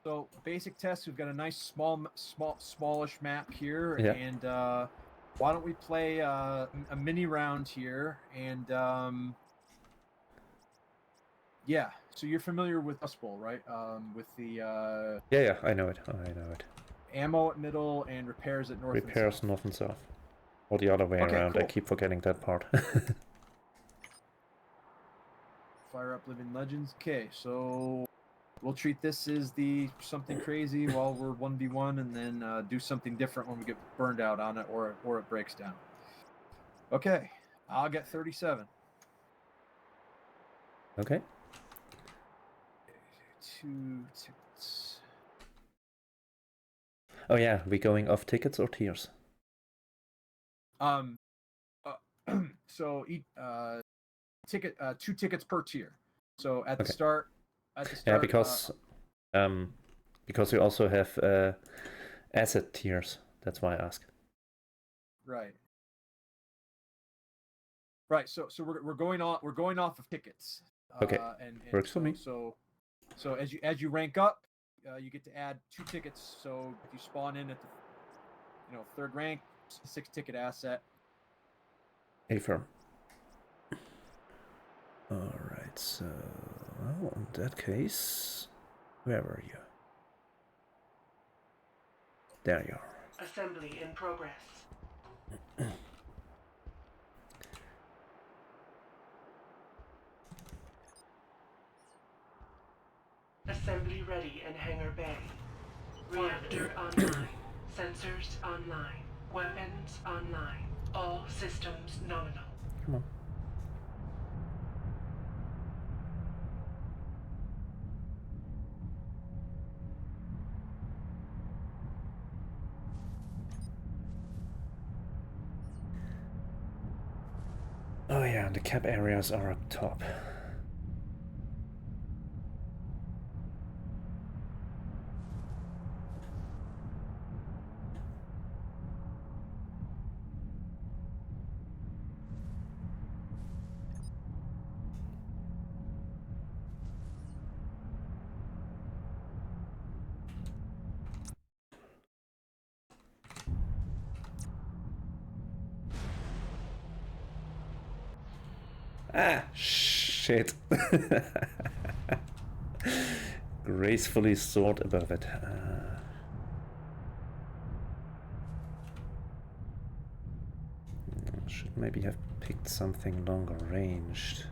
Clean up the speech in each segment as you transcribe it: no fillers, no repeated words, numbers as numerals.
So basic test. We've got a nice smallish map here, Yeah. and why don't we play a mini round here? And yeah, so you're familiar with Dustbowl, right? With the Yeah, I know it. I know it. ammo at middle and repairs at north and Repairs south. north and south. Or the other way around. Cool. I keep forgetting that part. Fire up Living Legends. Okay, so we'll treat this as the something crazy while we're 1v1, and then do something different when we get burned out on it, or it breaks down. Okay, I'll get 37. Okay. 2 tickets. Oh yeah, we going off tickets or tiers? So ticket 2 tickets per tier. So at the Okay. start. Yeah, because we also have asset tiers. That's why I ask. Right. So we're going off of tickets. Okay. And Works for me. So as you rank up, you get to add 2 tickets. So if you spawn in at the 3rd rank, 6 ticket asset. Affirm. Alright, so well, in that case, where were you? There you are. Assembly in progress. Assembly ready in hangar bay. Reactor online. Sensors online. Weapons online. All systems nominal. Come on. Oh yeah, the cap areas are up top. Ah, shit. Gracefully soared above it. Should maybe have picked something longer ranged.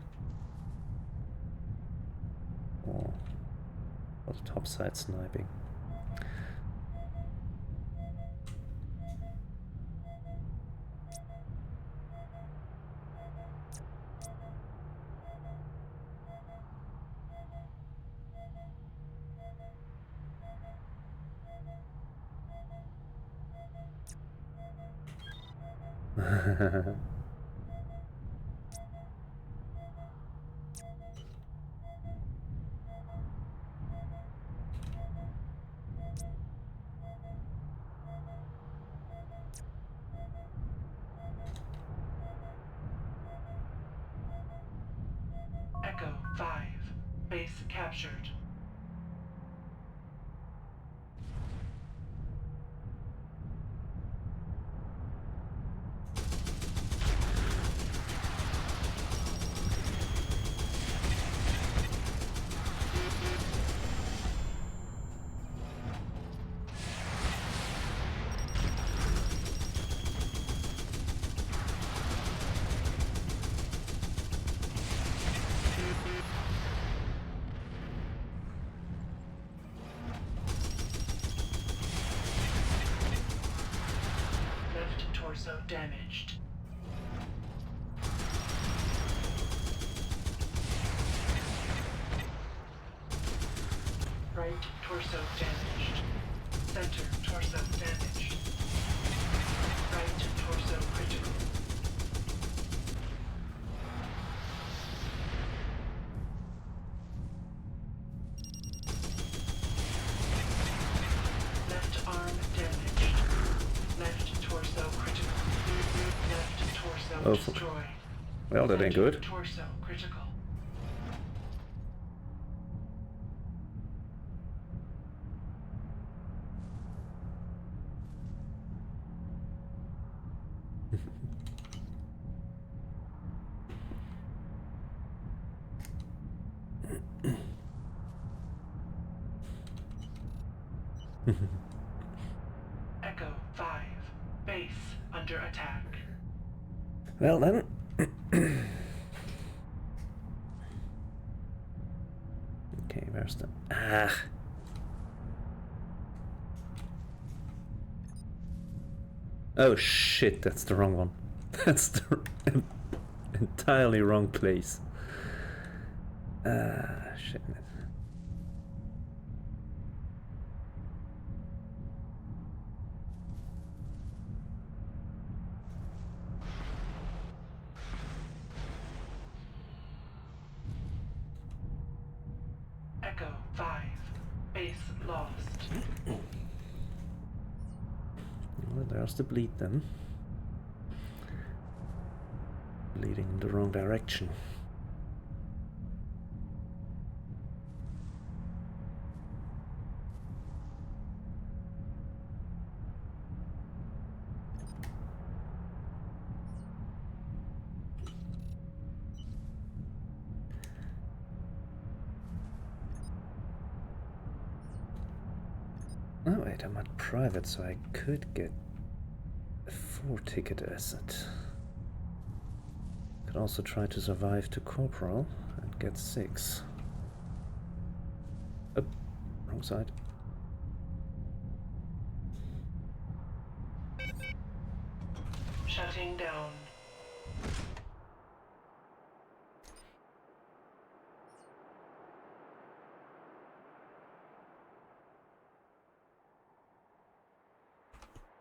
Or for the topside sniping. Echo 5. Base captured. Left torso damaged. Right torso damaged. Center torso damaged. Right torso critical. Left arm damaged. Left torso critical. Left torso Oh, destroyed. well, that ain't good. Torso critical. Echo 5. Base under attack. Well then. Okay, where's the... Ah! Oh shit, that's the wrong one. That's the entirely wrong place. Ah, shit. Echo 5. Base lost. Well, there's the bleed then. Bleeding in the wrong direction. Oh wait, I'm at private, so I could get a 4-ticket asset. Could also try to survive to corporal and get 6. Oh, wrong side. Shutting down.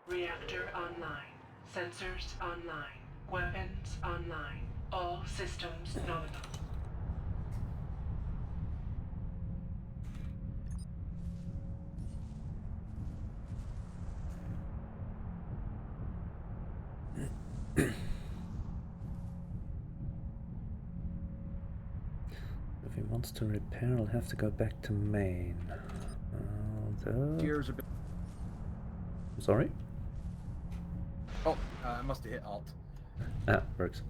Reactor online. Sensors online. Weapons online. All systems nominal. If he wants to repair, I'll have to go back to main. Gears are. Sorry? Oh, I must have hit Alt. Ah, works.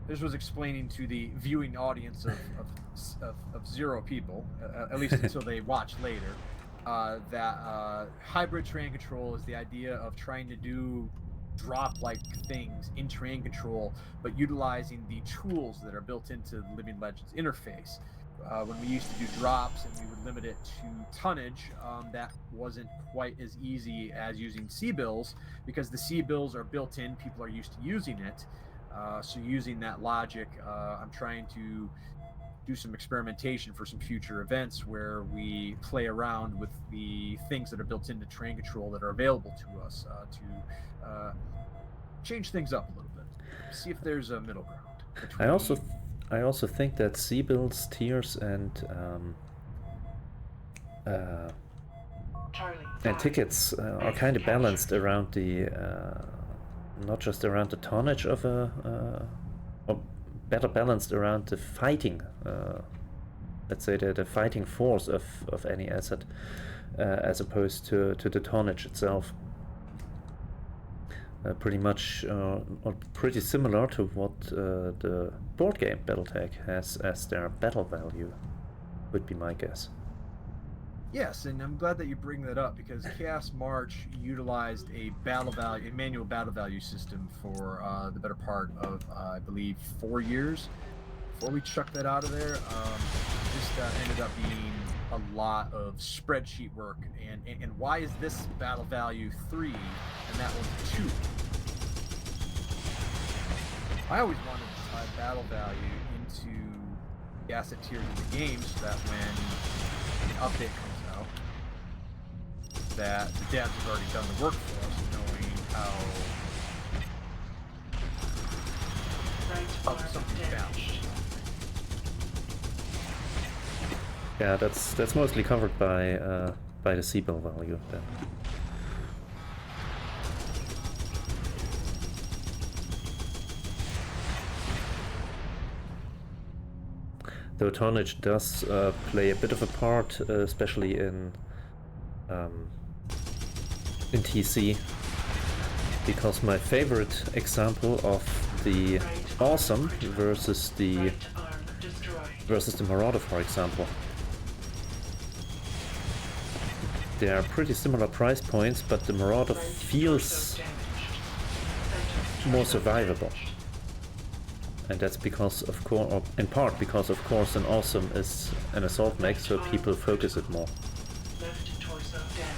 This was explaining to the viewing audience of 0 people, at least until they watch later, that hybrid terrain control is the idea of trying to do drop-like things in terrain control, but utilizing the tools that are built into the Living Legends interface. When we used to do drops and we would limit it to tonnage, that wasn't quite as easy as using CBills, because the CBills are built in, people are used to using it. So using that logic, I'm trying to do some experimentation for some future events where we play around with the things that are built into terrain control that are available to us to change things up a little bit. See if there's a middle ground. I also think that CBills, tiers, and tickets are kind of balanced around the not just around the tonnage of or better balanced around the fighting, let's say the fighting force of any asset, as opposed to the tonnage itself. Pretty much, or pretty similar to what the board game BattleTech has as their battle value, would be my guess. Yes, and I'm glad that you bring that up, because Chaos March utilized a manual battle value system for the better part of, I believe, 4 years before we chucked that out of there. Just ended up being a lot of spreadsheet work, and why is this battle value 3 and that one's 2? I always wanted to tie battle value into the asset tiers in the game, so that when an update comes out, that the devs have already done the work for us, knowing how something's balanced. Yeah, that's mostly covered by the CBill value then. Though tonnage does play a bit of a part, especially in TC, because my favorite example of the awesome versus the Right arm destroyed. Marauder, for example. They are pretty similar price points, but the Marauder Right feels torso damaged. Center more torso survivable. damaged. And that's because, of course, or in part because, of course, an awesome is an assault mech, so people focus it more. Left torso damaged.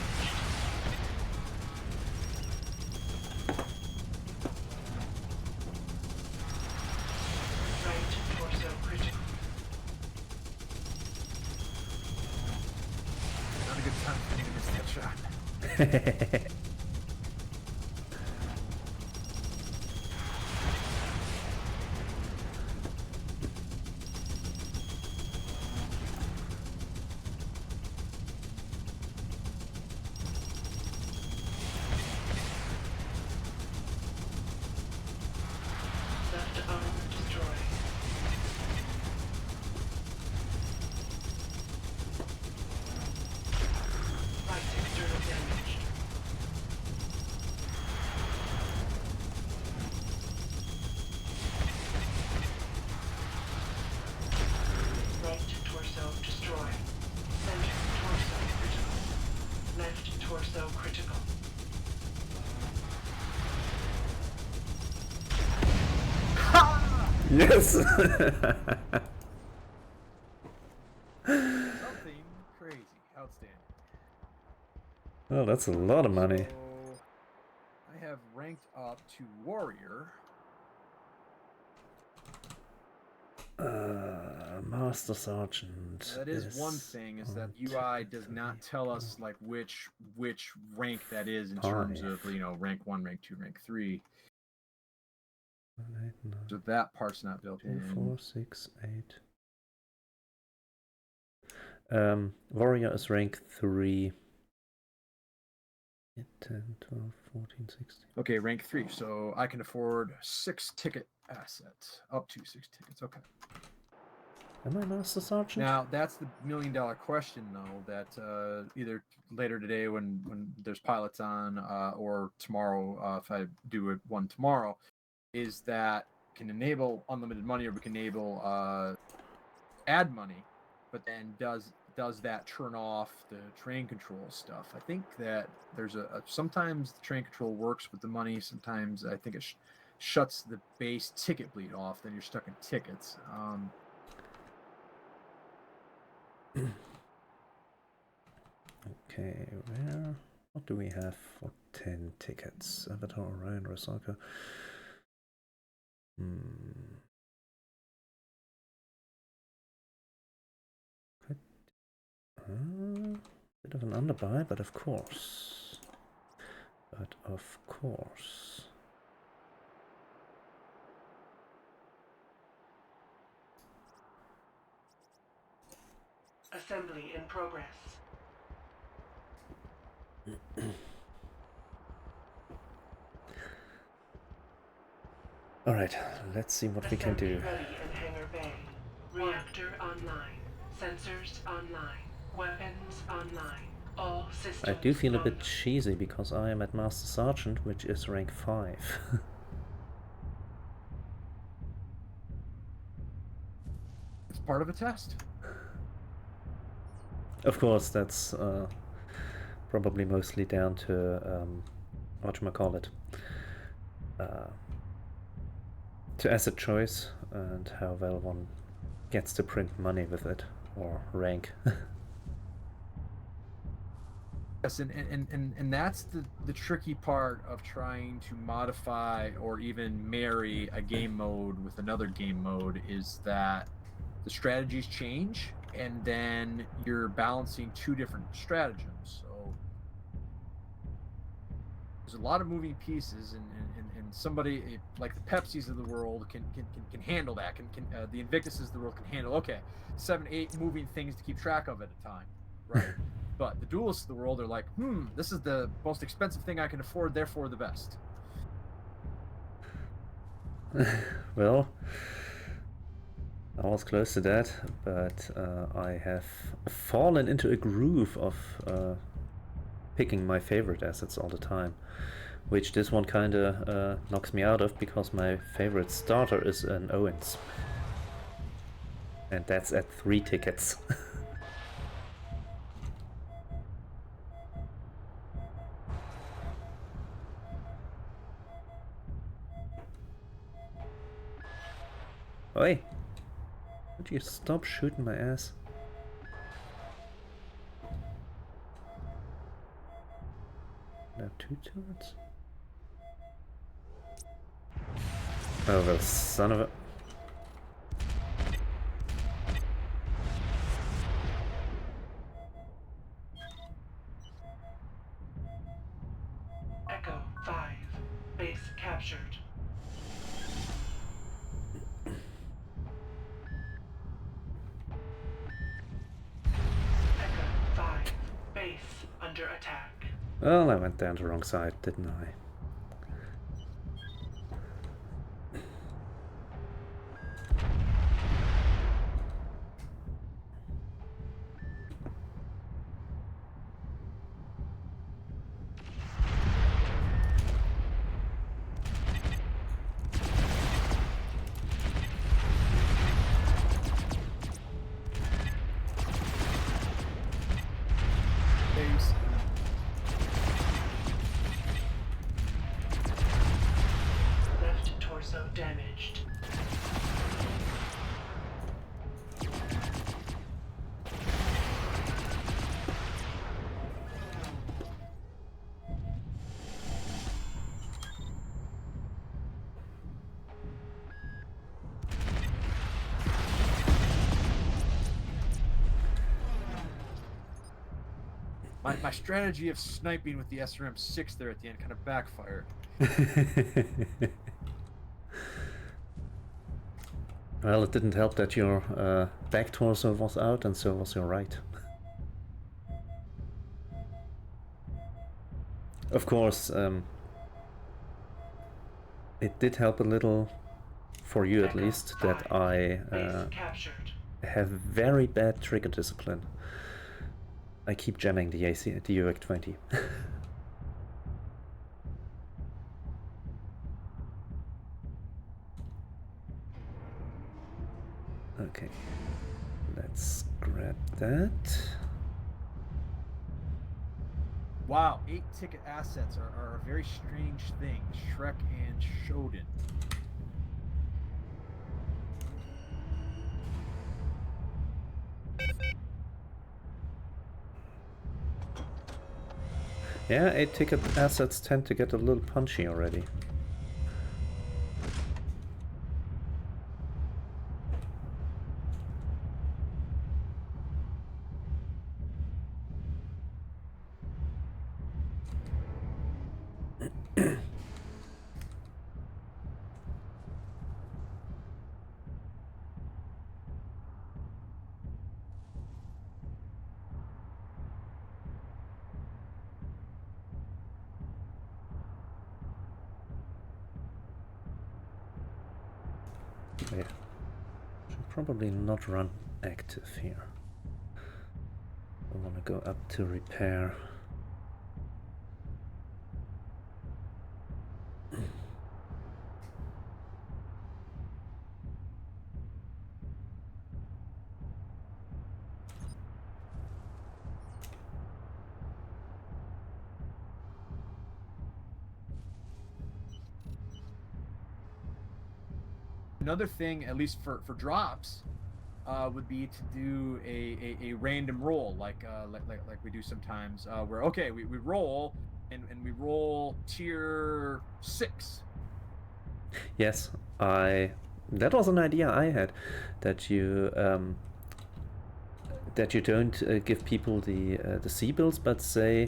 Right torso critical. Not a good time for me to miss that shot. Left arm destroyed. Right external damaged. Right torso destroyed. Center torso critical. Left torso critical. Yes! Something crazy. Outstanding. Well, that's a lot of money. So, I have ranked up to warrior. Master Sergeant. That is one thing, is that UI does not tell us like which rank that is in terms of, you know, rank 1, rank 2, rank 3. So that part's not built in. 4, 6, 8. Warrior is rank 3. 10, 12, 14, 16. Okay, rank 3. So I can afford 6 ticket assets. Up to 6 tickets. Okay. Am I Master Sergeant? Now that's the $1 million question, though. That either later today when there's pilots on, or tomorrow if I do one tomorrow, is that can enable unlimited money, or we can enable add money, but then does that turn off the train control stuff? I think that there's sometimes the train control works with the money. Sometimes I think it shuts the base ticket bleed off. Then you're stuck in tickets. Okay, what do we have for 10 tickets? Avatar, Orion, Rosaka. Bit of an underbuy, but of course. Assembly in progress. Alright, let's see what we can do. Assembly ready in hangar bay. Reactor online. Sensors online. Weapons online. All systems I do feel a bit online. cheesy because I am at Master Sergeant, which is rank 5. It's part of a test. Of course, that's probably mostly down to whatchamacallit, to asset choice and how well one gets to print money with it, or rank. Yes, and that's the tricky part of trying to modify or even marry a game mode with another game mode, is that the strategies change, and then you're balancing two different stratagems. So there's a lot of moving pieces, and somebody like the Pepsis of the world can handle that. The Invictuses of the world can handle, okay, 7, 8 moving things to keep track of at a time, right? But the duelists of the world are like, this is the most expensive thing I can afford, therefore the best. Well, I was close to that, but I have fallen into a groove of picking my favorite assets all the time, which this one kinda knocks me out of because my favorite starter is an Owens. And that's at 3 tickets. Oi! Would you stop shooting my ass? Now 2 turrets? Oh, the son of a... Echo 5. Base captured. Echo 5. Base under attack. Well, I went down the wrong side, didn't I? Base. Left torso damaged. My strategy of sniping with the SRM-6 there at the end kind of backfired. Well, it didn't help that your back torso was out and so was your right. Of course, it did help a little, for you at least, that I Base captured. have very bad trigger discipline. I keep jamming the UX-20. Okay, let's grab that. Wow, 8 ticket assets are a very strange thing. Shrek and Shodan. Yeah, 8 ticket assets tend to get a little punchy already. Yeah, should probably not run active here. I want to go up to repair. Another thing, at least for drops, would be to do a random roll, like we do sometimes, where okay, we roll and we roll tier 6. Yes, that was an idea I had, that you don't give people the CBills, but say,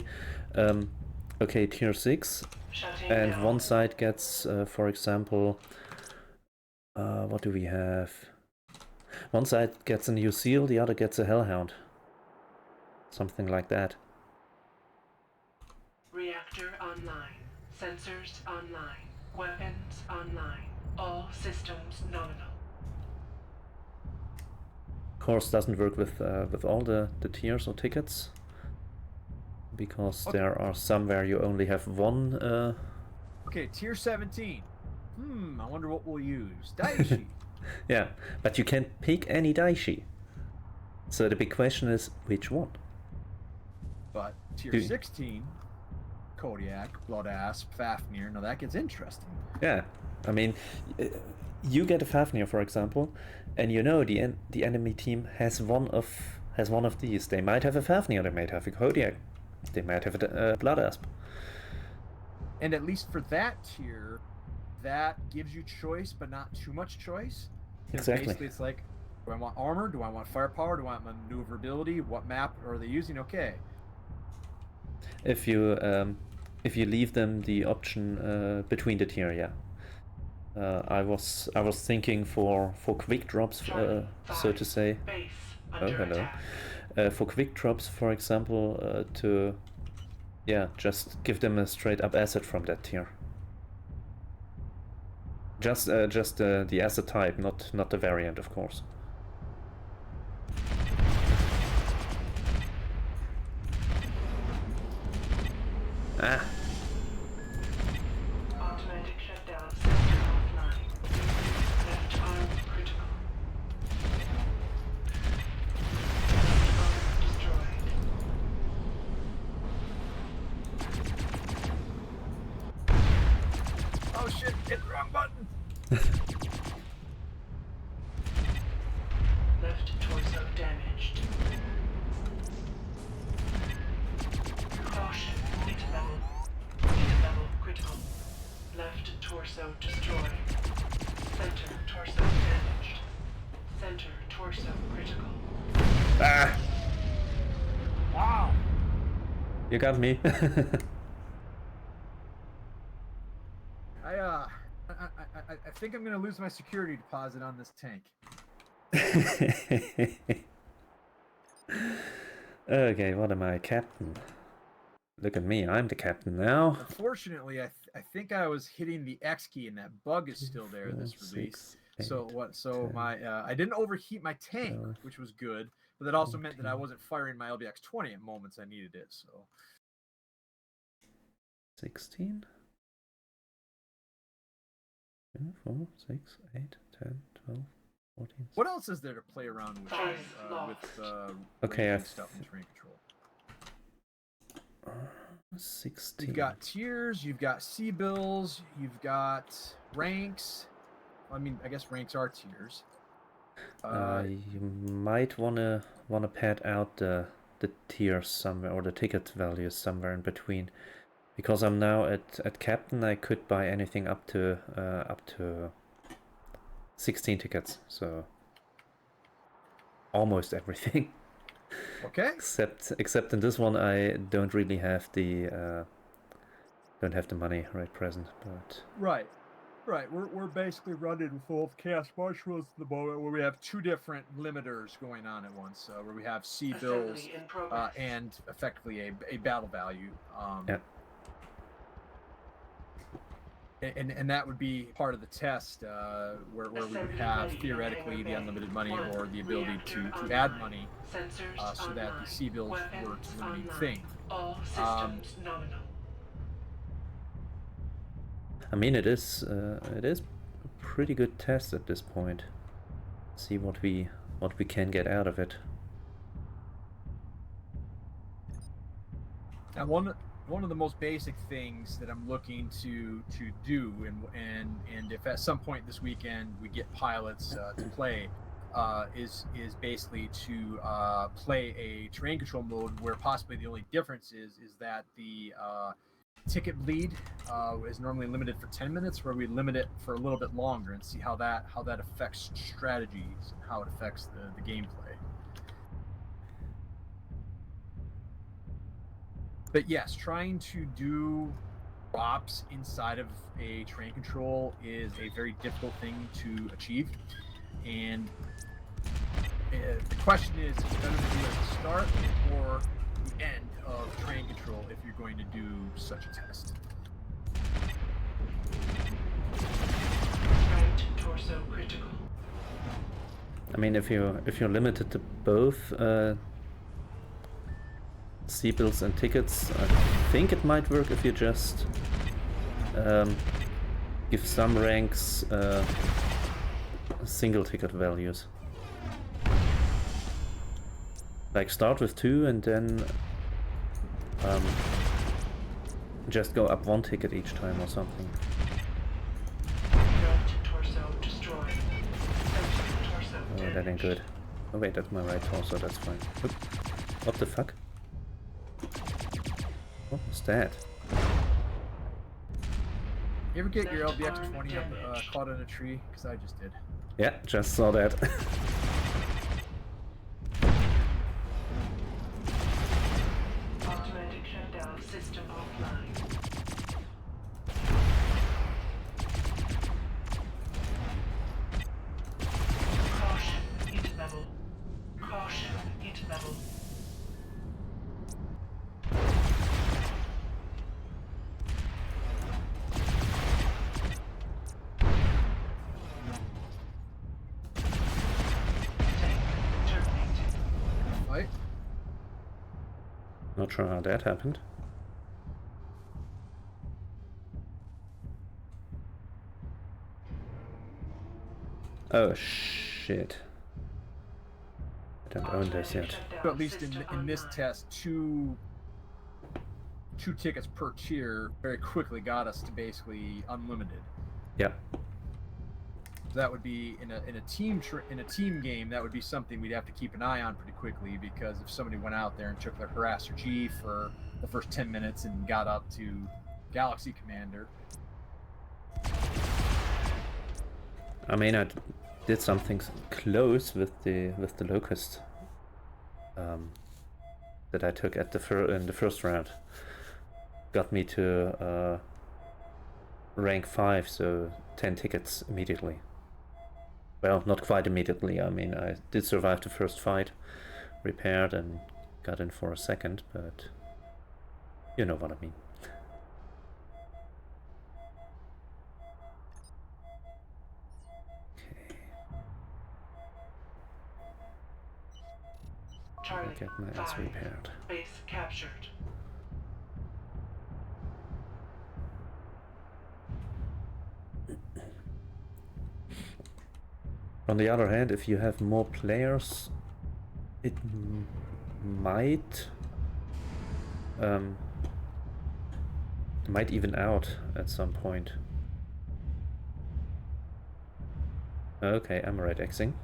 okay, tier 6, Shutting and down. one side gets, for example, what do we have? One side gets a new seal, the other gets a hellhound. Something like that. Reactor online. Sensors online. Weapons online. All systems nominal. Of course, doesn't work with all the tiers or tickets, because Okay. there are some where you only have one Okay, tier 17. I wonder what we'll use. Daishi. Yeah, but you can't pick any Daishi. So the big question is, which one? But tier 16, Kodiak, Blood Asp, Fafnir. Now that gets interesting. Yeah, I mean, you get a Fafnir, for example, and you know the enemy team has one of these. They might have a Fafnir, they might have a Kodiak, they might have a Blood Asp. And at least for that tier, that gives you choice, but not too much choice. Exactly. Basically, it's like, do I want armor? Do I want firepower? Do I want maneuverability? What map are they using? Okay. If you leave them the option between the tier, yeah. I was thinking for quick drops, so to say. Oh, hello. For quick drops, for example, to just give them a straight up asset from that tier. Just the asset type, not the variant, of course. Ah. Automatic shutdown system offline. Left arm critical. Left arm destroyed. Oh shit, hit the wrong button. Left torso damaged. Caution, mid-level critical. Left torso destroyed. Center torso damaged. Center torso critical. Ah! Wow. You got me. I think I'm gonna lose my security deposit on this tank. Okay, what am I, captain? Look at me, I'm the captain now. Unfortunately, I think I was hitting the X key, and that bug is still there this release. So what? So 10, my I didn't overheat my tank, 12, which was good, but that also meant that I 14. wasn't firing my LBX-20 at moments I needed it. So 16? 4, 6, 8, 10, 12, 14. what else is there to play around with Okay, range and stuff in terrain control? 16. You've got tiers, you've got CBills, you've got ranks. I mean, I guess ranks are tiers. You might wanna pad out the tiers somewhere, or the ticket values somewhere in between, because I'm now at captain. I could buy anything up to 16 tickets, so almost everything. Okay. Except in this one, I don't really have the money right present, but Right. We're basically running full of chaos marshals at the moment, where we have two different limiters going on at once, where we have CBills Assembly in progress. and effectively a battle value. Yeah. And that would be part of the test, where we would have theoretically the unlimited money or the ability to add money, so that the CBills were to limiting thing. All systems nominal. I mean it is a pretty good test at this point. See what we can get out of it. Now, one of the most basic things that I'm looking to do, and if at some point this weekend we get pilots to play, is basically to play a terrain control mode where possibly the only difference is that the ticket bleed is normally limited for 10 minutes, where we limit it for a little bit longer, and see how that affects strategies and how it affects the gameplay. But yes, trying to do drops inside of a terrain control is a very difficult thing to achieve, and the question is better to do at the start or the end of terrain control if you're going to do such a test. Right torso critical. I mean, if you're limited to both CBills and tickets, I think it might work if you just give some ranks single ticket values. Like start with 2 and then just go up 1 ticket each time or something. Torso destroyed. Torso Oh, that ain't good. Oh wait, that's my right torso, that's fine. Oop. What the fuck? What was that? You ever get your LBX 20 up, caught in a tree? Because I just did. Yeah, just saw that. Automatic shutdown system offline. Caution, heat level. Caution, heat level. Fight. Not sure how that happened. Oh shit. I don't own this yet. So at least in this test, two tickets per tier very quickly got us to basically unlimited. Yeah. That would be in a team game. That would be something we'd have to keep an eye on pretty quickly, because if somebody went out there and took their harasser G for the first 10 minutes and got up to Galaxy Commander. I mean, I did something close with the Locust that I took at in the first round. Got me to rank 5, so 10 tickets immediately. Well, not quite immediately. I mean, I did survive the first fight, repaired, and got in for a second, but you know what I mean. Charlie, I'll get my ass 5. repaired. Base captured. On the other hand, if you have more players, it might even out at some point. Okay, I'm right Xing.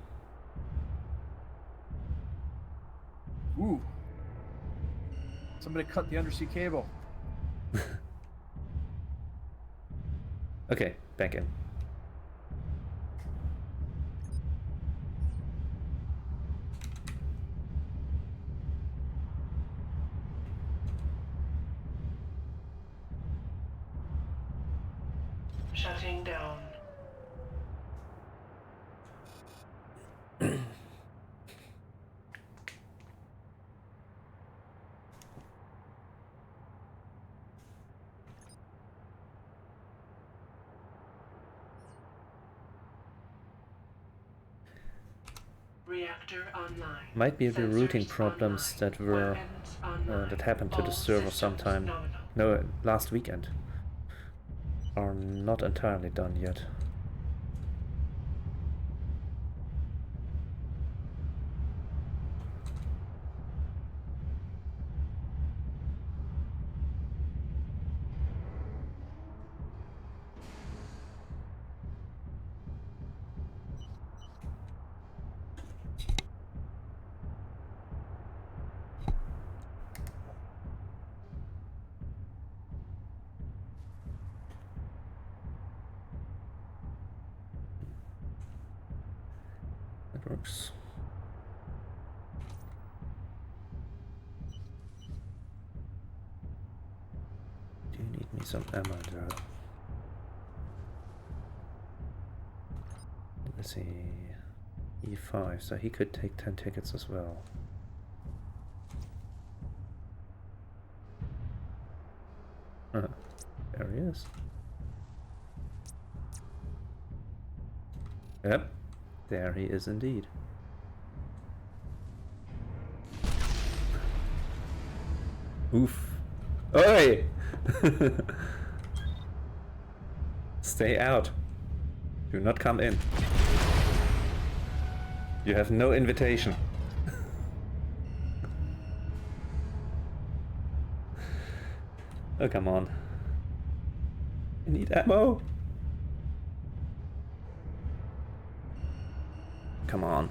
Ooh. Somebody cut the undersea cable. Okay, back in. Shutting down. Reactor online. Might be the routing Sensors problems online. that were Weapons online. that happened to the All server systems sometime. nominal. No, last weekend. Are not entirely done yet. That works. Do you need me some ammo there? Let's see. E5, so he could take 10 tickets as well. There he is. Yep, there he is indeed. Oof. Oi! Stay out. Do not come in. You have no invitation. Oh, come on. I need ammo. Come on.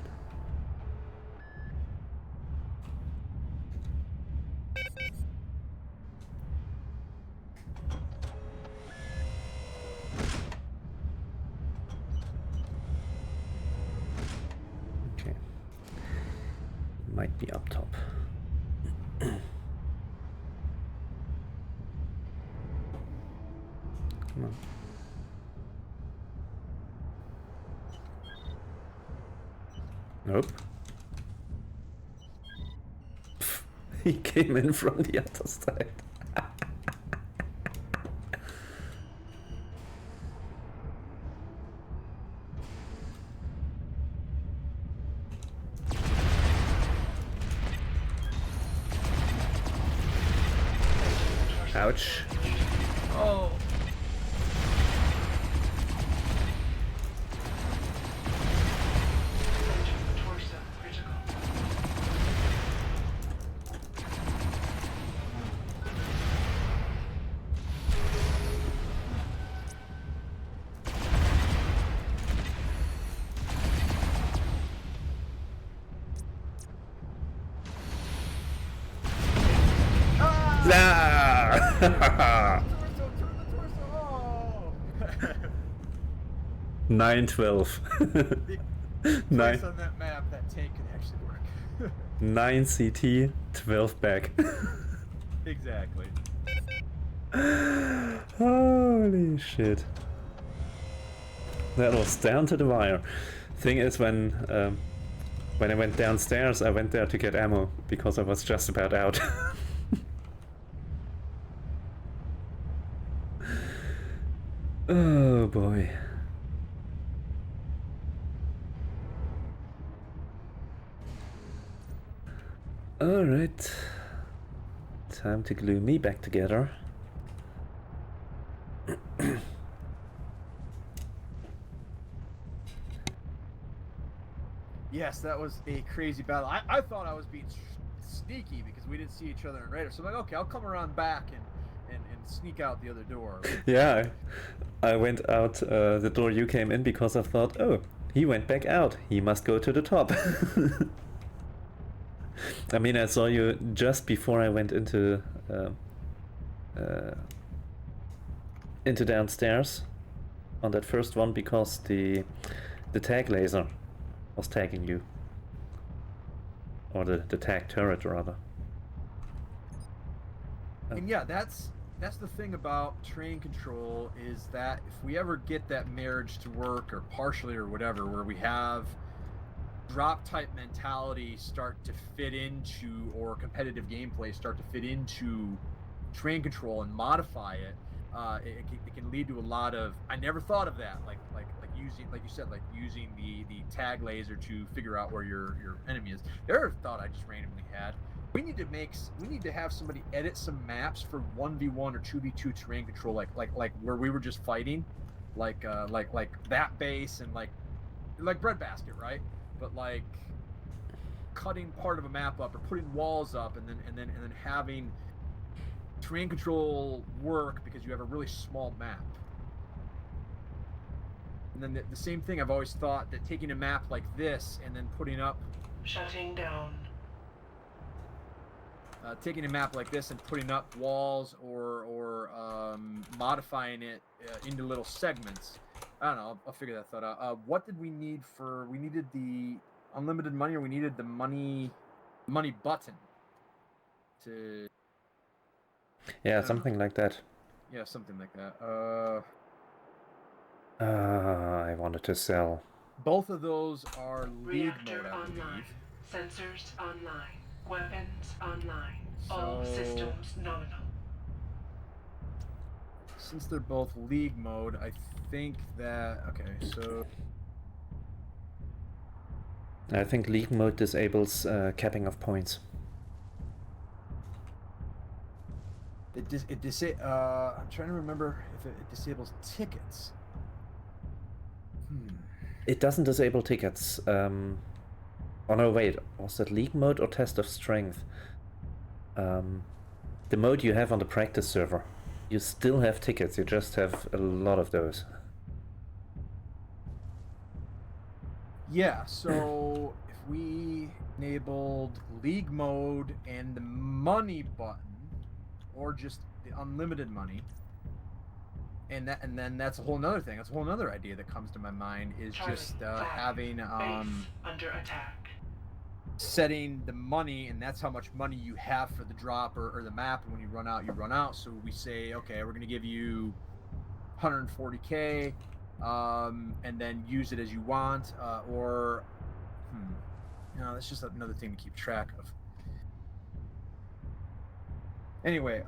Okay. Might be up top. Come on. Nope. He came in from the other side. Ouch. Oh. Torso critical. Ah! Torso, turn the torso. Oh. 9-12. The place 9 on that map, that tank can actually work. 9 CT, 12 back. Exactly. Holy shit. That was down to the wire. Thing is, when I went downstairs, I went there to get ammo because I was just about out. Oh boy. Alright. Time to glue me back together. Yes, that was a crazy battle. I thought I was being sneaky because we didn't see each other in radar. So I'm like, okay, I'll come around back and sneak out the other door. Yeah, I went out the door you came in because I thought, oh, he went back out. He must go to the top. I mean, I saw you just before I went into downstairs on that first one because the tag laser was tagging you, or the tag turret rather. And yeah, that's the thing about train control, is that if we ever get that marriage to work, or partially or whatever, where we have drop type mentality start to fit into, or competitive gameplay start to fit into train control and modify it, it can lead to a lot of, I never thought of that, like using, like you said, like using the tag laser to figure out where your enemy is. The other thought I just randomly had, we need to have somebody edit some maps for 1v1 or 2v2 terrain control, like where we were just fighting, like that base, and like breadbasket, right? But like cutting part of a map up or putting walls up, and then having terrain control work because you have a really small map. And then the same thing, I've always thought that taking a map like this and then putting up, Shutting down. taking a map like this and putting up walls, or modifying it into little segments. I don't know. I'll figure that thought out. What did we need for? We needed the unlimited money, or we needed the money button to. Yeah, something like that. Yeah, something like that. I wanted to sell. Both of those are league Reactor mode, I online. believe. Sensors online. Weapons online. All So- systems nominal. Since they're both league mode, I think that, okay, so I think league mode disables capping of points. I'm trying to remember if it disables tickets. It doesn't disable tickets. Oh no, wait. Was that league mode or test of strength? The mode you have on the practice server. You still have tickets, you just have a lot of those. Yeah, so if we enabled league mode and the money button, or just the unlimited money, and then that's a whole nother thing. That's a whole nother idea that comes to my mind is just having under attack. setting the money, and that's how much money you have for the drop or the map, and when you run out, you run out. So we say, okay, we're gonna give you 140k, and then use it as you want, or that's just another thing to keep track of. Anyway,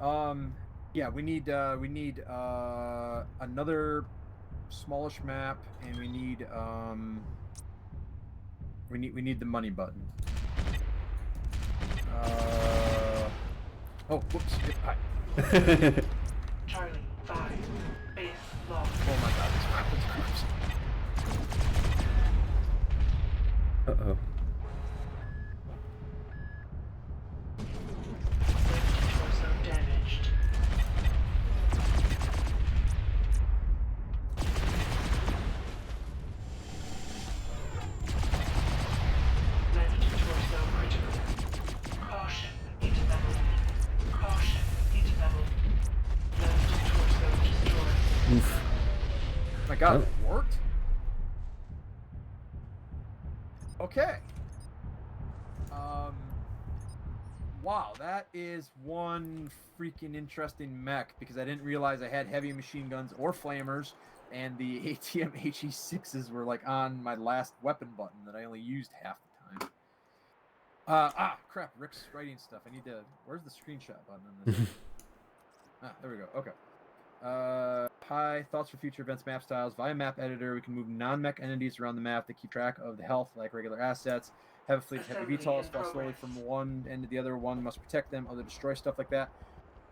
yeah, we need another smallish map, and we need the money button. Oh, whoops. Hi. Charlie 5. Base lost. Oh my god, this weapon's groups. Uh-oh. Torso damaged. Left torso critical. Caution, heat level. Caution, heat level. Left torso destroyed. Oof. My god, Oh. it worked? Okay. Wow, that is one freaking interesting mech, because I didn't realize I had heavy machine guns or flamers, and the ATM HE6s were like on my last weapon button that I only used half the time. Crap, Rick's writing stuff. I need to, where's the screenshot button on this? There we go. Okay. Hi, thoughts for future events, map styles. Via map editor, we can move non-mech entities around the map that keep track of the health like regular assets. Have a fleet of heavy VTOLs fall slowly from one end to the other. One must protect them, other destroy stuff like that.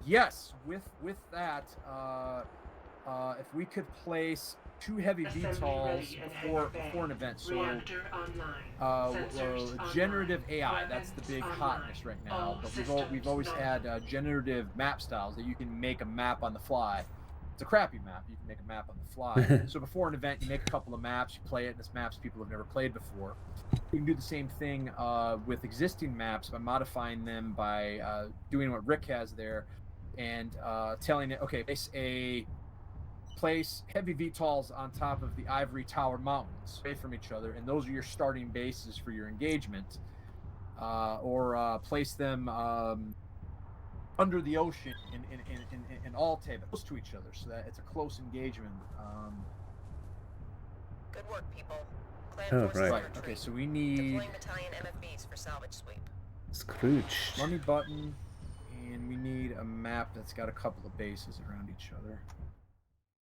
Yes, with that, if we could place 2 heavy VTOLs before an event, so generative AI, that's the big hotness right now. But we've always had generative map styles that you can make a map on the fly. It's a crappy map. You can make a map on the fly. So before an event, you make a couple of maps, you play it, and it's maps people have never played before. You can do the same thing with existing maps by modifying them by doing what Rick has there, and telling it, okay, place heavy VTOLs on top of the Ivory Tower Mountains, away from each other, and those are your starting bases for your engagement. Or place them under the ocean in Altair, close to each other, so that it's a close engagement. Good work, people. Clan Oh, forces right. Right. retreat. Okay, so we need Deploying battalion MFBs for salvage sweep. Scrooge. money button, and we need a map that's got a couple of bases around each other.